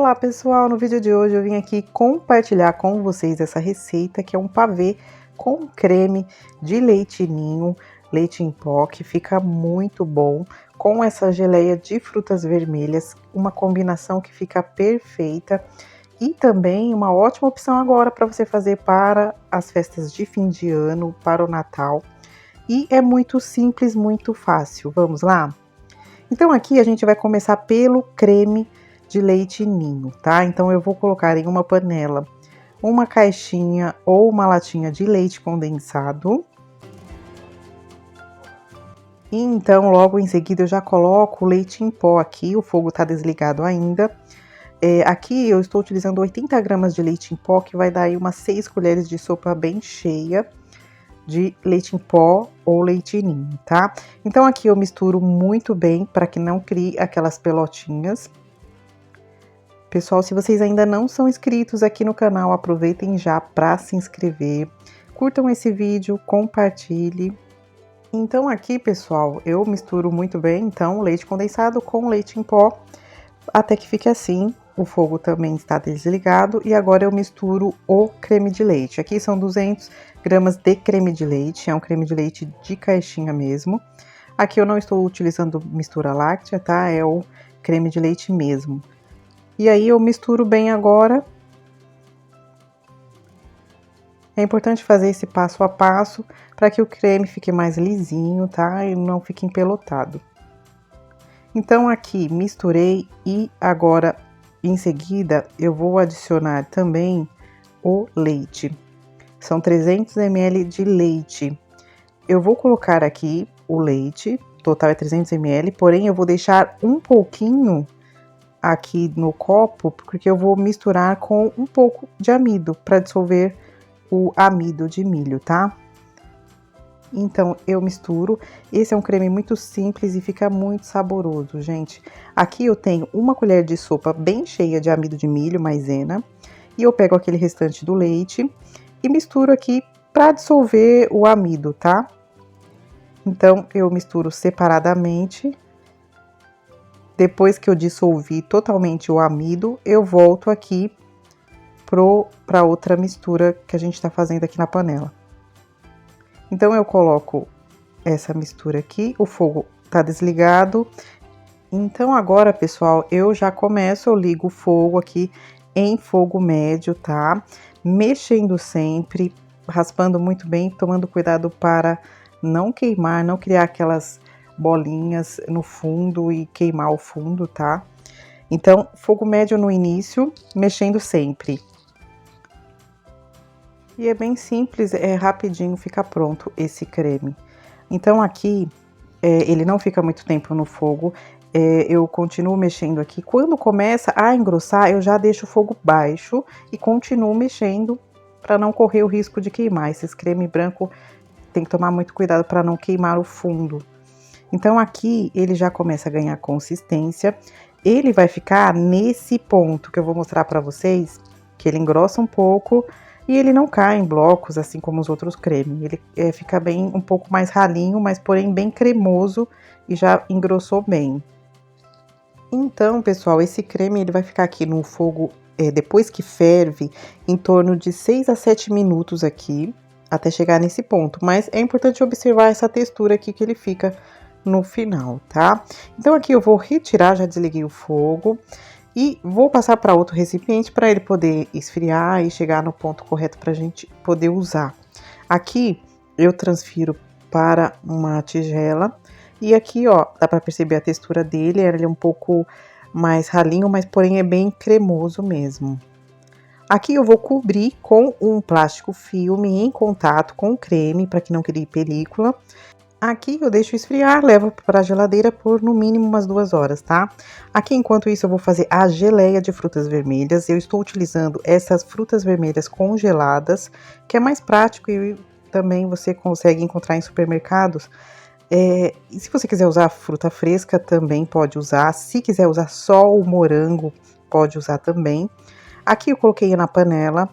Olá pessoal, no vídeo de hoje eu vim aqui compartilhar com vocês essa receita que é um pavê com creme de leite ninho, leite em pó, que fica muito bom com essa geleia de frutas vermelhas, uma combinação que fica perfeita e também uma ótima opção agora para você fazer para as festas de fim de ano, para o Natal. E é muito simples, muito fácil. Vamos lá? Então aqui a gente vai começar pelo creme de leite ninho, tá? Então eu vou colocar em uma panela uma caixinha ou uma latinha de leite condensado. E então logo em seguida eu já coloco o leite em pó aqui, o fogo tá desligado ainda. Aqui eu estou utilizando 80 gramas de leite em pó, que vai dar aí umas 6 colheres de sopa bem cheia de leite em pó ou leite ninho, tá? Então aqui eu misturo muito bem para que não crie aquelas pelotinhas. Pessoal, se vocês ainda não são inscritos aqui no canal, aproveitem já para se inscrever. Curtam esse vídeo, compartilhe. Então aqui, pessoal, eu misturo muito bem, então, leite condensado com leite em pó, até que fique assim. O fogo também está desligado e agora eu misturo o creme de leite. Aqui são 200 gramas de creme de leite, é um creme de leite de caixinha mesmo. Aqui eu não estou utilizando mistura láctea, tá? É o creme de leite mesmo. E aí eu misturo bem agora. É importante fazer esse passo a passo para que o creme fique mais lisinho, tá? E não fique empelotado. Então aqui misturei e agora em seguida eu vou adicionar também o leite. São 300 ml de leite. Eu vou colocar aqui o leite, total é 300 ml, porém eu vou deixar um pouquinho aqui no copo, porque eu vou misturar com um pouco de amido para dissolver o amido de milho, tá? Então eu misturo. Esse é um creme muito simples e fica muito saboroso, gente. Aqui eu tenho uma colher de sopa bem cheia de amido de milho, maisena, e eu pego aquele restante do leite e misturo aqui para dissolver o amido, tá? Então eu misturo separadamente. Depois que eu dissolvi totalmente o amido, eu volto aqui para outra mistura que a gente tá fazendo aqui na panela. Então, eu coloco essa mistura aqui, o fogo tá desligado. Então, agora, pessoal, eu ligo o fogo aqui em fogo médio, tá? Mexendo sempre, raspando muito bem, tomando cuidado para não queimar, não criar aquelas bolinhas no fundo e queimar o fundo, tá? Então, fogo médio no início, mexendo sempre. E é bem simples, é rapidinho, fica pronto esse creme. Então aqui, ele não fica muito tempo no fogo, eu continuo mexendo aqui. Quando começa a engrossar, eu já deixo o fogo baixo e continuo mexendo para não correr o risco de queimar. Esses creme branco tem que tomar muito cuidado para não queimar o fundo. Então aqui ele já começa a ganhar consistência. Ele vai ficar nesse ponto que eu vou mostrar para vocês, que ele engrossa um pouco e ele não cai em blocos, assim como os outros cremes. Ele fica bem um pouco mais ralinho, mas porém bem cremoso e já engrossou bem. Então, pessoal, esse creme ele vai ficar aqui no fogo, depois que ferve, em torno de 6 a 7 minutos aqui, até chegar nesse ponto. Mas é importante observar essa textura aqui que ele fica no final, tá? Então aqui eu vou retirar, já desliguei o fogo e vou passar para outro recipiente para ele poder esfriar e chegar no ponto correto para a gente poder usar. Aqui eu transfiro para uma tigela e aqui, ó, dá para perceber a textura dele, ele é um pouco mais ralinho, mas porém é bem cremoso mesmo. Aqui eu vou cobrir com um plástico filme em contato com o creme para que não crie película. Aqui eu deixo esfriar, levo para a geladeira por no mínimo umas 2 horas, tá? Aqui, enquanto isso, eu vou fazer a geleia de frutas vermelhas. Eu estou utilizando essas frutas vermelhas congeladas, que é mais prático e também você consegue encontrar em supermercados. E se você quiser usar fruta fresca, também pode usar. Se quiser usar só o morango, pode usar também. Aqui eu coloquei na panela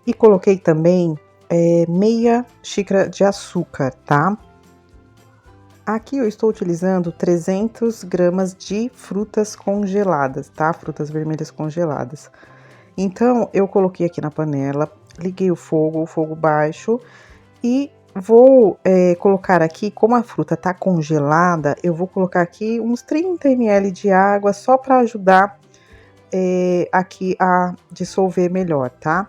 e coloquei também meia xícara de açúcar, tá? Aqui eu estou utilizando 300 gramas de frutas congeladas, tá? Frutas vermelhas congeladas. Então, eu coloquei aqui na panela, liguei o fogo baixo, e vou colocar aqui, como a fruta tá congelada, eu vou colocar aqui uns 30 ml de água, só para ajudar aqui a dissolver melhor, tá?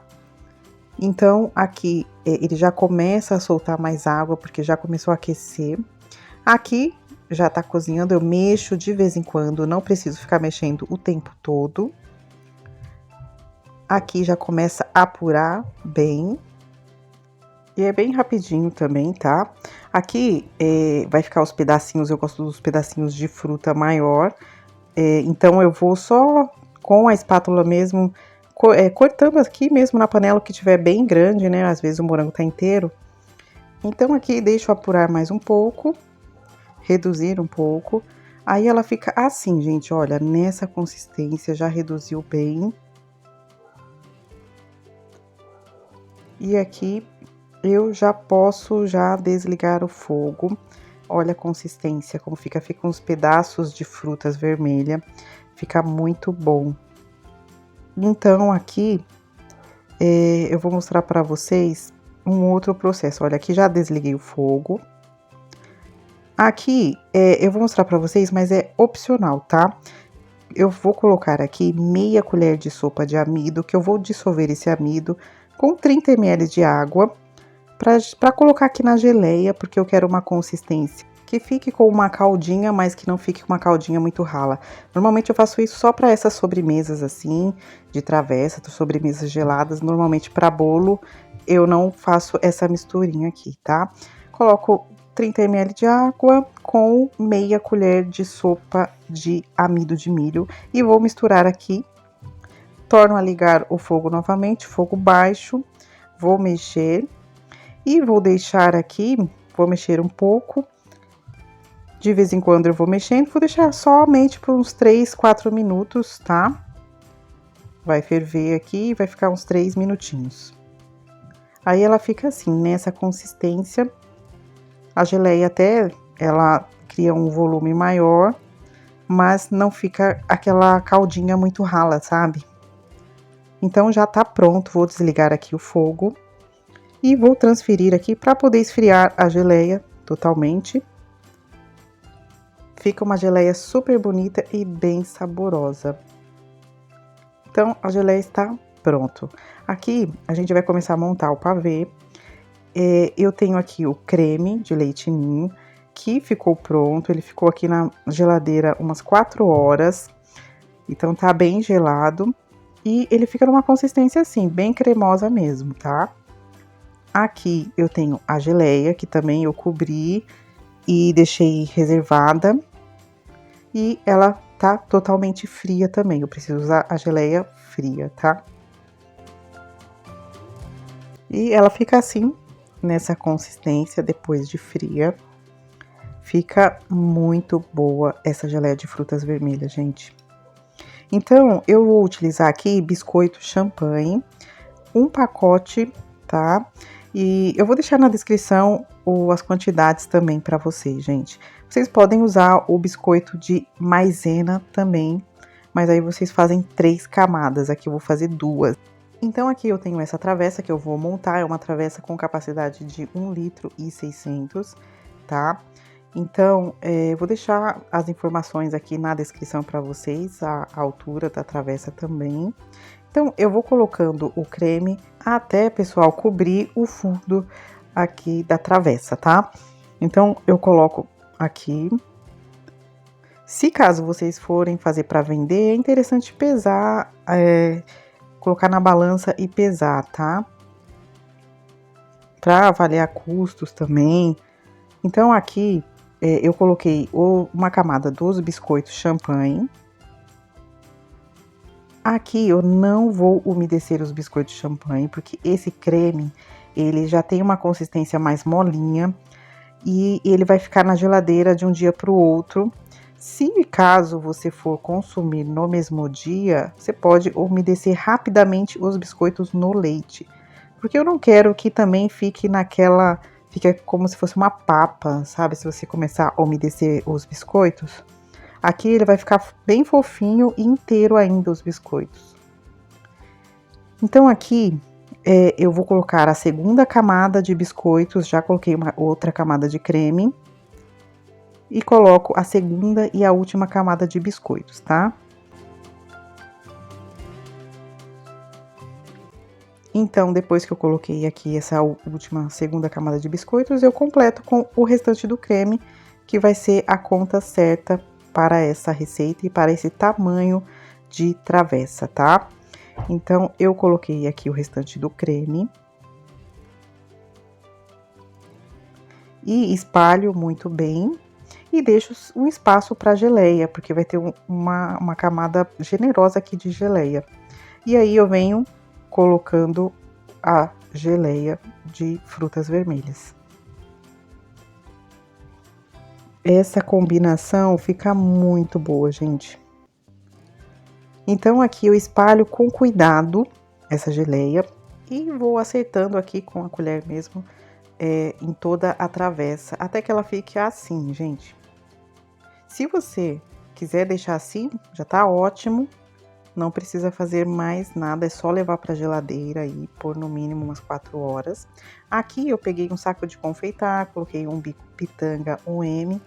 Então, aqui ele já começa a soltar mais água, porque já começou a aquecer. Aqui já tá cozinhando, eu mexo de vez em quando, não preciso ficar mexendo o tempo todo. Aqui já começa a apurar bem. E é bem rapidinho também, tá? Aqui vai ficar os pedacinhos, eu gosto dos pedacinhos de fruta maior. Então eu vou só com a espátula mesmo, cortando aqui mesmo na panela, que tiver bem grande, né? Às vezes o morango tá inteiro. Então aqui deixo apurar mais um pouco, reduzir um pouco. Aí ela fica assim, gente, olha, nessa consistência, já reduziu bem. E aqui eu já posso desligar o fogo. Olha a consistência, como fica uns pedaços de frutas vermelha, fica muito bom. Então aqui eu vou mostrar para vocês um outro processo. Olha, aqui já desliguei o fogo. Aqui eu vou mostrar para vocês, mas é opcional, tá? Eu vou colocar aqui meia colher de sopa de amido, que eu vou dissolver esse amido com 30 ml de água, para colocar aqui na geleia, porque eu quero uma consistência que fique com uma caldinha, mas que não fique com uma caldinha muito rala. Normalmente eu faço isso só para essas sobremesas assim, de travessa, sobremesas geladas. Normalmente para bolo eu não faço essa misturinha aqui, tá? Coloco 30 ml de água com meia colher de sopa de amido de milho e vou misturar aqui. Torno a ligar o fogo novamente, fogo baixo, vou mexer e vou deixar aqui, vou mexer um pouco. De vez em quando eu vou mexendo, vou deixar somente por uns 3, 4 minutos, tá? Vai ferver aqui, vai ficar uns 3 minutinhos. Aí ela fica assim, nessa consistência. A geleia até, ela cria um volume maior, mas não fica aquela caldinha muito rala, sabe? Então já tá pronto, vou desligar aqui o fogo e vou transferir aqui para poder esfriar a geleia totalmente. Fica uma geleia super bonita e bem saborosa. Então, a geleia está pronto. Aqui, a gente vai começar a montar o pavê. Eu tenho aqui o creme de leite ninho, que ficou pronto. Ele ficou aqui na geladeira umas 4 horas. Então, tá bem gelado. E ele fica numa consistência assim, bem cremosa mesmo, tá? Aqui, eu tenho a geleia, que também eu cobri e deixei reservada. E ela tá totalmente fria também, eu preciso usar a geleia fria, tá? E ela fica assim, nessa consistência, depois de fria. Fica muito boa essa geleia de frutas vermelhas, gente. Então, eu vou utilizar aqui biscoito champanhe, um pacote, tá? E eu vou deixar na descrição as quantidades também para vocês, gente. Vocês podem usar o biscoito de maisena também, mas aí vocês fazem 3 camadas, aqui eu vou fazer 2. Então aqui eu tenho essa travessa que eu vou montar, é uma travessa com capacidade de 1,6 litros, tá? Então, vou deixar as informações aqui na descrição para vocês, a altura da travessa também. Então, eu vou colocando o creme até, pessoal, cobrir o fundo aqui da travessa, tá? Então, eu coloco aqui. Se caso vocês forem fazer para vender, é interessante pesar, colocar na balança e pesar, tá? Para avaliar custos também. Então, aqui eu coloquei uma camada dos biscoitos champanhe. Aqui eu não vou umedecer os biscoitos champanhe, porque esse creme, ele já tem uma consistência mais molinha e ele vai ficar na geladeira de um dia para o outro. Se caso você for consumir no mesmo dia, você pode umedecer rapidamente os biscoitos no leite, porque eu não quero que também fique fica como se fosse uma papa, sabe? Se você começar a umedecer os biscoitos. Aqui ele vai ficar bem fofinho e inteiro ainda os biscoitos. Então aqui eu vou colocar a segunda camada de biscoitos, já coloquei uma outra camada de creme. E coloco a segunda e a última camada de biscoitos, tá? Então, depois que eu coloquei aqui essa última segunda camada de biscoitos, eu completo com o restante do creme, que vai ser a conta certa para essa receita e para esse tamanho de travessa, tá? Então, eu coloquei aqui o restante do creme. E espalho muito bem. E deixo um espaço para geleia, porque vai ter uma camada generosa aqui de geleia. E aí eu venho colocando a geleia de frutas vermelhas. Essa combinação fica muito boa, gente. Então aqui eu espalho com cuidado essa geleia e vou acertando aqui com a colher mesmo em toda a travessa, até que ela fique assim, gente. Se você quiser deixar assim, já tá ótimo. Não precisa fazer mais nada, é só levar para a geladeira e pôr no mínimo umas 4 horas. Aqui eu peguei um saco de confeitar, coloquei um bico pitanga 1M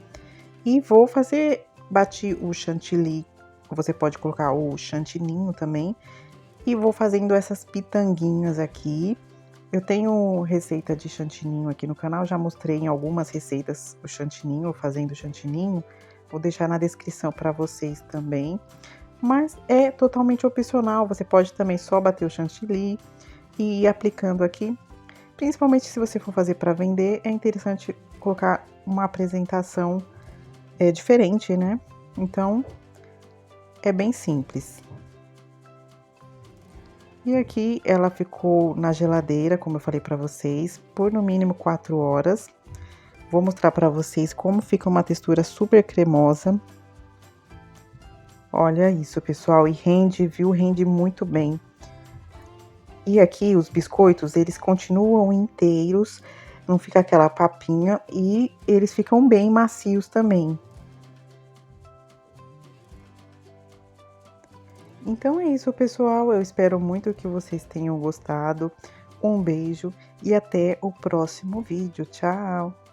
e vou fazer, bati o chantilly, você pode colocar o chantininho também, e vou fazendo essas pitanguinhas aqui. Eu tenho receita de chantininho aqui no canal, já mostrei em algumas receitas o chantininho, fazendo chantininho, vou deixar na descrição para vocês também. Mas é totalmente opcional, você pode também só bater o chantilly e ir aplicando aqui. Principalmente se você for fazer para vender, é interessante colocar uma apresentação diferente, né? Então, é bem simples. E aqui ela ficou na geladeira, como eu falei para vocês, por no mínimo 4 horas. Vou mostrar para vocês como fica uma textura super cremosa. Olha isso, pessoal, e rende, viu? Rende muito bem. E aqui os biscoitos, eles continuam inteiros, não fica aquela papinha e eles ficam bem macios também. Então é isso, pessoal, eu espero muito que vocês tenham gostado. Um beijo e até o próximo vídeo. Tchau!